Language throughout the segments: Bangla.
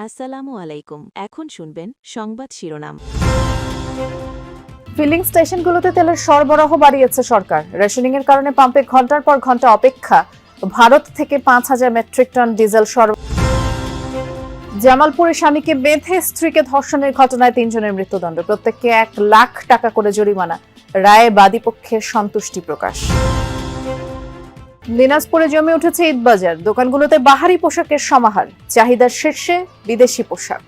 আসসালামু আলাইকুম। এখন শুনবেন সংবাদ শিরোনাম। ফিলিং স্টেশনগুলোতে তেলের সরবরাহ বাড়িয়েছে সরকার। রেশনিং এর কারণে পাম্পে ঘন্টার পর ঘন্টা অপেক্ষা। ভারত থেকে 5,000 মেট্রিক টন ডিজেল জামালপুরে স্বামীকে বেঁধে স্ত্রীকে ধর্ষণের ঘটনায় 3 জনের মৃত্যুদণ্ড, প্রত্যেককে 1 লাখ টাকা করে জরিমানা। রায়ে বাদীপক্ষের সন্তুষ্টি প্রকাশ। দিনাজপুরে জমে উঠেছে ঈদবাজার, দোকানগুলোতে বাহারি পোশাকের সমাহার, চাহিদার শীর্ষে বিদেশি পোশাক।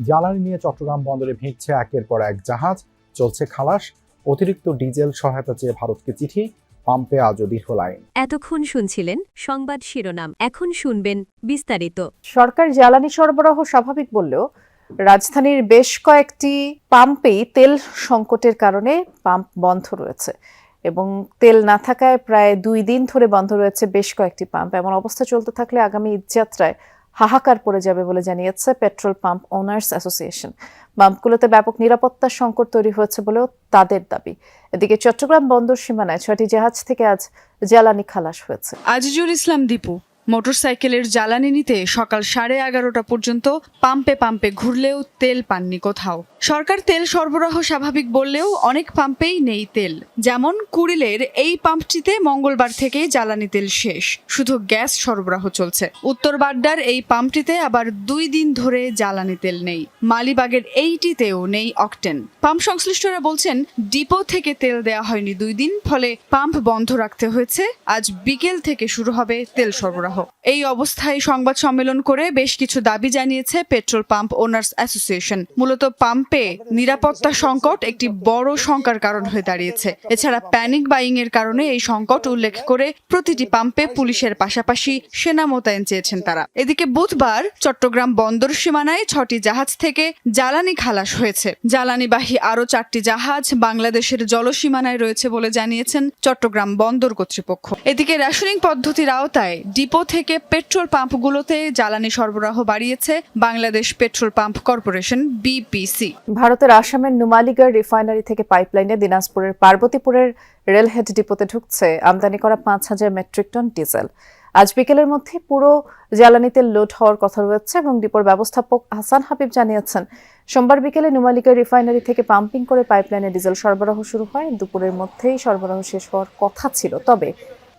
জ্বালানি নিয়ে চট্টগ্রাম বন্দরে ভিড়ছে একের পর এক জাহাজ, চলছে খালাস। অতিরিক্ত ডিজেল সহায়তা চেয়ে ভারতকে চিঠি, পাম্পে আজও দীর্ঘ লাইন। এতক্ষণ শুনছিলেন সংবাদ শিরোনাম, এখন শুনবেন বিস্তারিত। সরকার জ্বালানি সরবরাহ স্বাভাবিক বললেও রাজধানীর বেশ কয়েকটি পাম্পেই তেল সংকটের কারণে পাম্প বন্ধ রয়েছে এবং তেল না থাকায় প্রায় 2 দিন ধরে বন্ধ রয়েছে বেশ কয়েকটি পাম্প। এমন অবস্থা চলতে থাকলে আগামী ঈদযাত্রায় হাহাকার পড়ে যাবে বলে জানিয়েছে পেট্রোল পাম্প ওনার্স অ্যাসোসিয়েশন। পাম্পগুলোতে ব্যাপক নিরাপত্তার সংকট তৈরি হয়েছে বলেও তাদের দাবি। এদিকে চট্টগ্রাম বন্দর সীমানায় 6টি জাহাজ থেকে আজ জ্বালানি খালাস হয়েছে। আজিজুল ইসলাম দীপু মোটরসাইকেলের জ্বালানি নিতে সকাল 11:30 পর্যন্ত পাম্পে পাম্পে ঘুরলেও তেল পাননি কোথাও। সরকার তেল সরবরাহ স্বাভাবিক বললেও অনেক পাম্পেই নেই তেল। যেমন কুড়িলের এই পাম্পটিতে মঙ্গলবার থেকে জ্বালানি তেল শেষ, শুধু গ্যাস সরবরাহ চলছে। উত্তর বাড্ডার এই পাম্পটিতে আবার 2 দিন ধরে জ্বালানি তেল নেই। মালিবাগের এইটিতেও নেই অকটেন। পাম্প সংশ্লিষ্টরা বলছেন ডিপো থেকে তেল দেওয়া হয়নি 2 দিন, ফলে পাম্প বন্ধ রাখতে হয়েছে। আজ বিকেল থেকে শুরু হবে তেল সরবরাহ। এই অবস্থায় সংবাদ সম্মেলন করে বেশ কিছু দাবি জানিয়েছে পেট্রোল পাম্প ওনার্স অ্যাসোসিয়েশন। মূলত পাম্পে নিরাপত্তা সংকট একটি বড় শঙ্কার কারণ হয়ে দাঁড়িয়েছে। এছাড়া প্যানিক বাইং এর কারণে এই সংকট উল্লেখ করে প্রতিটি পাম্পে পুলিশের পাশাপাশি সেনা মোতায়েন চেয়েছেন তারা। এদিকে বুধবার চট্টগ্রাম বন্দর সীমানায় 6টি জাহাজ থেকে জ্বালানি খালাস হয়েছে। জ্বালানিবাহী আরও 4টি জাহাজ বাংলাদেশের জলসীমানায় রয়েছে বলে জানিয়েছেন চট্টগ্রাম বন্দর কর্তৃপক্ষ। এদিকে রেশনিং পদ্ধতির আওতায় ডিপো থেকে পেট্রোল পাম্পগুলোতে জ্বালানি সরবরাহ বাড়িয়েছে Bangladesh petrol pump corporation BPC. ভারতের আসামের নুমালিগড় রিফাইনারি থেকে পাইপলাইনে দিনাজপুরের পার্বতীপুরের রেলহেড ডিপোতে ঢুকছে আমদানি করা 5,000 মেট্রিক টন ডিজেল। আজ বিকেলের মধ্যে পুরো জ্বালানি তেল লোড হওয়ার কথা রয়েছে এবং ডিপোর ব্যবস্থাপক হাসান হাবিব জানিয়েছেন সোমবার বিকেলে নুমালিগড় রিফাইনারি থেকে পাম্পিং করে পাইপলাইনে ডিজেল সরবরাহ শুরু হয়। দুপুরের মধ্যেই সরবরাহ শেষ হওয়ার কথা ছিল, তবে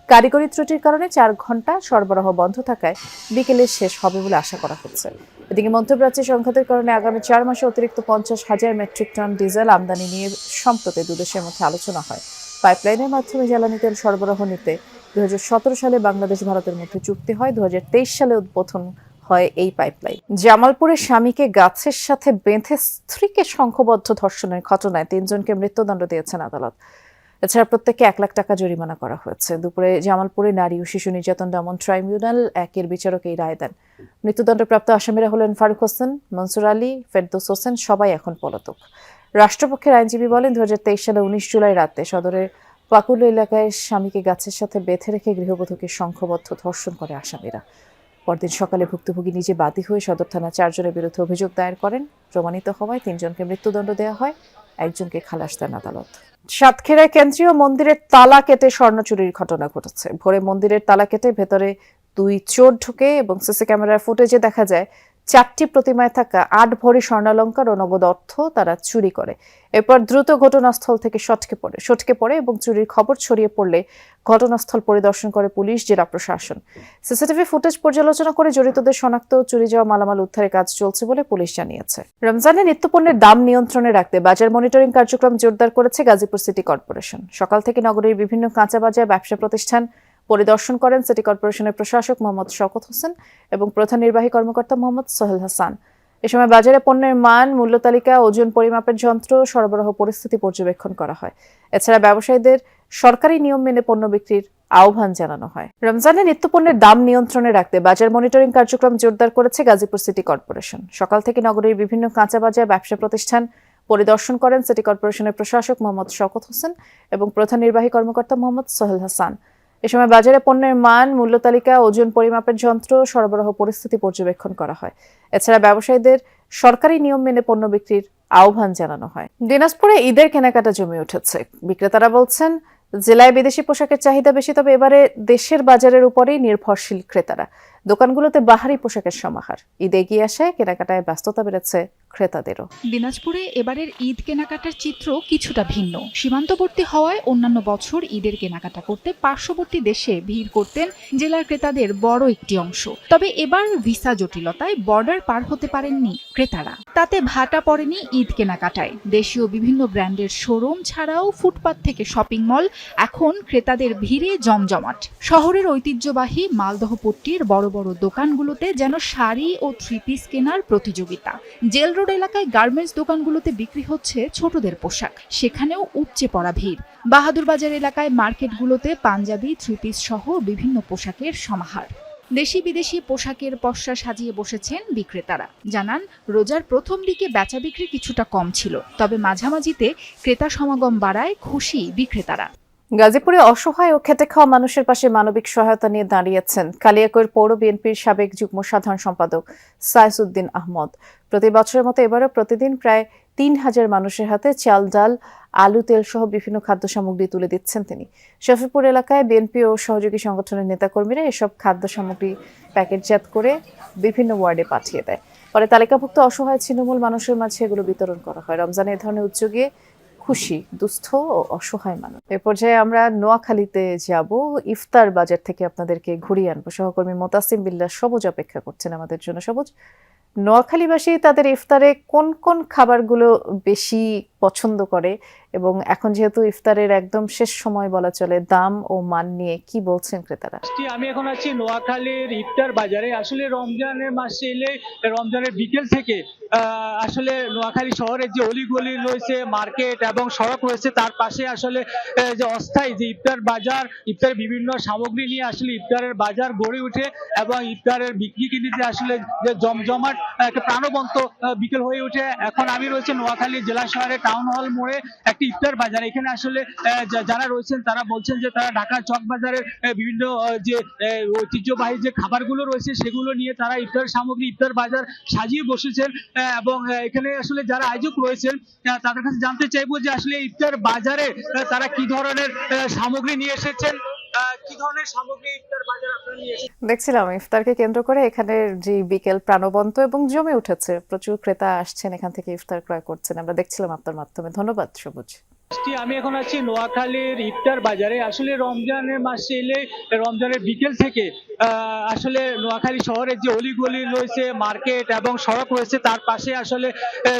কারিগরি ত্রুটির কারণে 4 ঘন্টা সরবরাহ বন্ধ থাকায় বিকেলে শেষ হবে বলে আশা করা হচ্ছে। এদিকে মধ্যপ্রাচ্যে সংঘাতের কারণে আগামী 4 মাসে অতিরিক্ত 50,000 মেট্রিক টন ডিজেল আমদানি নিয়ে সম্প্রতি দুদেশের মধ্যে আলোচনা হয়। পাইপলাইনের মাধ্যমে জ্বালানি তেল সরবরাহ নিতে 2017 সালে বাংলাদেশ ভারতের মধ্যে চুক্তি হয়। 2023 সালে উদ্বোধন হয় এই পাইপলাইন। জামালপুরে স্বামীকে গাছের সাথে বেঁধে স্ত্রীকে সংঘবদ্ধ ধর্ষণের ঘটনায় 3 জনকে মৃত্যুদণ্ড দিয়েছেন আদালত। এছাড়া প্রত্যেককে 1 লাখ টাকা জরিমানা করা হয়েছে। দুপুরে জামালপুরে নারী ও শিশু নির্যাতন দমন ট্রাইব্যুনাল 1-এর বিচারক এই রায় দেন। মৃত্যুদণ্ডপ্রাপ্ত আসামিরা হলেন ফারুক হোসেন, মনসুর আলী, ফেরদৌস হোসেন, সবাই এখন পলাতক। রাষ্ট্রপক্ষের আইনজীবী বলেন 2023 সালে 19 জুলাই রাতে সদরের পাকুল এলাকায় স্বামীকে গাছের সাথে বেঁধে রেখে গৃহবধূকে সংঘবদ্ধ ধর্ষণ করে আসামিরা। পরদিন সকালে ভুক্তভোগী নিজে বাদী হয়ে সদর থানা 4 জনের বিরুদ্ধে অভিযোগ দায়ের করেন। প্রমাণিত হওয়ায় 3 জনকে মৃত্যুদণ্ড দেওয়া হয়, 1 জনকে খালাস দেন আদালত। সাতক্ষীরায় কেন্দ্রীয় মন্দিরের তালা কেটে স্বর্ণ চুরির ঘটনা ঘটেছে। ভোরে মন্দিরের তালা কেটে ভেতরে 2 চোর ঢুকে এবং সিসি ক্যামেরার ফুটেজে দেখা যায় 4টি প্রতিমায় থাকা 8 ভরি স্বর্ণালংকার ও নগদ অর্থ তারা চুরি করে। এরপর দ্রুত ঘটনাস্থল থেকে সটকে পড়ে এবং চুরির খবর ছড়িয়ে পড়লে ঘটনাস্থল পরিদর্শন করে পুলিশ, জেলা প্রশাসন। সিসিটিভি ফুটেজ পর্যালোচনা করে জড়িতদের শনাক্ত ও চুরি যাওয়া মালামাল উদ্ধারের কাজ চলছে বলে পুলিশ জানিয়েছে। রমজানে নিত্যপণ্যের দাম নিয়ন্ত্রণে রাখতে বাজার মনিটরিং কার্যক্রম জোরদার করেছে গাজীপুর সিটি কর্পোরেশন। সকাল থেকে নগরীর বিভিন্ন কাঁচা বাজার, ব্যবসা প্রতিষ্ঠান পরিদর্শন করেন সিটি কর্পোরেশনের প্রশাসক মোহাম্মদ শওকত হোসেন এবং প্রধান নির্বাহী কর্মকর্তা মোহাম্মদ সোহেল হাসান। এ সময় বাজারে পণ্যের মান, মূল্য তালিকা, ওজন পরিমাপের যন্ত্র, সরবরাহ পরিস্থিতি পর্যবেক্ষণ করা হয়। এছাড়া ব্যবসায়ীদের সরকারি নিয়ম মেনে পণ্য বিক্রির আহ্বান জানানো হয়। রমজানে নিত্যপণ্যের দাম নিয়ন্ত্রণে রাখতে বাজার মনিটরিং কার্যক্রম জোরদার করেছে গাজীপুর সিটি কর্পোরেশন। সকাল থেকে নগরীর বিভিন্ন কাঁচা বাজার, ব্যবসা প্রতিষ্ঠান পরিদর্শন করেন সিটি কর্পোরেশনের প্রশাসক মোহাম্মদ শওকত হোসেন এবং প্রধান নির্বাহী কর্মকর্তা মোহাম্মদ সোহেল হাসান। এ সময় বাজারে পণ্যের মান, মূল্য তালিকা, ওজন পরিমাপের যন্ত্র, সরবরাহ পরিস্থিতি পর্যবেক্ষণ করা হয়। এছাড়া ব্যবসায়ীদের সরকারি নিয়ম মেনে পণ্য বিক্রির আহ্বান জানানো হয়। দিনাজপুরে ঈদের কেনাকাটা জমে উঠেছে। বিক্রেতারা বলছেন জেলায় বিদেশি পোশাকের চাহিদা বেশি, তবে এবারে দেশের বাজারের উপরেই নির্ভরশীল ক্রেতারা। দোকানগুলোতে বাহারি পোশাকের সমাহার। ঈদ এগিয়ে আসায় কেনাকাটায় ব্যস্ততা বেড়েছে ক্রেতাদেরও। দিনাজপুরে এবারের ঈদ কেনাকাটার চিত্র কিছুটা ভিন্ন। সীমান্তবর্তী হওয়ায় অন্যান্য বছর ঈদের কেনাকাটা করতে পার্শ্ববর্তী দেশে ভিড় করতেন জেলার ক্রেতাদের বড় একটি অংশ। তবে এবার ভিসা জটিলতায় বর্ডার পার হতে পারেননি ক্রেতারা। তাতে ভাটা পড়েনি ঈদ কেনাকাটায়। দেশীয় বিভিন্ন ব্র্যান্ডের শোরুম ছাড়াও ফুটপাত থেকে শপিং মল এখন ক্রেতাদের ভিড়ে জমজমাট। শহরের ঐতিহ্যবাহী মালদহ পট্টির বড় বড় দোকানগুলোতে যেন শাড়ি ও থ্রি পিস কেনার প্রতিযোগিতা। জেল রোড এলাকায় গার্মেন্টস দোকানগুলোতে বিক্রি হচ্ছে ছোটদের পোশাক, সেখানেও উপচে পড়া ভিড়। বাহাদুর বাজার এলাকায় মার্কেটগুলোতে পাঞ্জাবি, থ্রি পিস সহ বিভিন্ন পোশাকের সমাহার। দেশি বিদেশি পোশাকের পসরা সাজিয়ে বসেছেন বিক্রেতারা। জানান, রোজার প্রথম দিকে বেচা বিক্রি কিছুটা কম ছিল, তবে মাঝামাঝিতে ক্রেতা সমাগম বাড়ায় খুশি বিক্রেতারা। গাজীপুরে অসহায় ও খেটে খাওয়া মানুষের পাশে মানবিক সহায়তা নিয়ে দাঁড়িয়েছেন কালিয়াকৈর পৌর বিএনপির সাবেক যুগ্ম সাধারণ সম্পাদক সাইসুদ্দিন আহমদ। প্রতি বছরের মতো এবারও প্রতিদিন প্রায় ৩,০০০ মানুষের হাতে চাল, ডাল, আলু, তেল সহ বিভিন্ন খাদ্য সামগ্রী তুলে দিচ্ছেন তিনি। শফিপুর এলাকায় বিএনপি ও সহযোগী সংগঠনের নেতাকর্মীরা এসব খাদ্য সামগ্রী প্যাকেটজাত করে বিভিন্ন ওয়ার্ডে পাঠিয়ে দেয়। পরে তালিকাভুক্ত অসহায় ছিন্নমূল মানুষের মাঝে এগুলো বিতরণ করা হয়। রমজানে এ ধরনের উদ্যোগে খুশি দুস্থ ও অসহায় মানুষ। এ পর্যায়ে আমরা নোয়াখালীতে যাব। ইফতার বাজার থেকে আপনাদেরকে ঘুরিয়ে আনবো। সহকর্মী মোতাসিম বিল্লাহ সবুজ অপেক্ষা করছেন আমাদের জন্য। সবুজ, নোয়াখালীবাসী তাদের ইফতারে কোন কোন খাবারগুলো বেশি পছন্দ করে, এবং এখন যেহেতু ইফতারের একদম শেষ সময় বলা চলে, দাম ও মান নিয়ে কি বলছেন ক্রেতারা? আমি এখন আছি নোয়াখালীর ইফতার বাজারে। আসলে রমজানের মাসে এলে রমজানের বিকেল থেকে আসলে নোয়াখালী শহরের যে অলিগলি রয়েছে, মার্কেট এবং সড়ক রয়েছে, তার পাশে আসলে যে অস্থায়ী যে ইফতার বাজার, ইফতারের বিভিন্ন সামগ্রী নিয়ে আসলে ইফতারের বাজার গড়ে ওঠে এবং ইফতারের বিক্রি কিনতে আসলে যে জমজমাট একটা প্রাণবন্ত বিকেল হয়ে ওঠে। এখন আমি রয়েছে নোয়াখালী জেলা শহরের টাউন হল মোড়ে একটি ইফতার বাজার। এখানে আসলে যারা রয়েছেন তারা বলছেন যে তারা ঢাকা চক বাজারের বিভিন্ন যে ঐতিহ্যবাহী যে খাবারগুলো রয়েছে সেগুলো নিয়ে তারা ইফতার সামগ্রী, ইফতার বাজার সাজিয়ে বসেছেন। এবং এখানে আসলে যারা আয়োজক রয়েছেন তাদের কাছে জানতে চাইবো যে আসলে ইফতার বাজারে তারা কি ধরনের সামগ্রী নিয়ে এসেছেন, কি ধরনের সামগ্রী ইফতার বাজার আপনারা নিয়ে এসেছেন। দেখছিলাম ইফতারকে কেন্দ্র করে এখানের যে বিকেল প্রাণবন্ত এবং জমে উঠেছে। প্রচুর ক্রেতা আসছেন, এখান থেকে ইফতার ক্রয় করছেন। আমরা দেখছিলাম আপনার মাধ্যমে। ধন্যবাদ সবুজ। আমি এখন আছি নোয়াখালীর ইফতার বাজারে। আসলে রমজানের মাসে এলে রমজানের বিকেল থেকে আসলে নোয়াখালী শহরের যে অলিগলি রয়েছে, মার্কেট এবং সড়ক রয়েছে, তার পাশে আসলে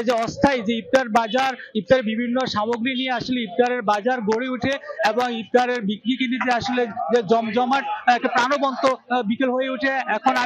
যে অস্থায়ী যে ইফতার বাজার, ইফতারের বিভিন্ন সামগ্রী নিয়ে আসলে ইফতারের বাজার গড়ে ওঠে এবং ইফতারের বিক্রি কিনতে আসলে যে জমজমাট একটা প্রাণবন্ত বিকেল হয়ে ওঠে। এখন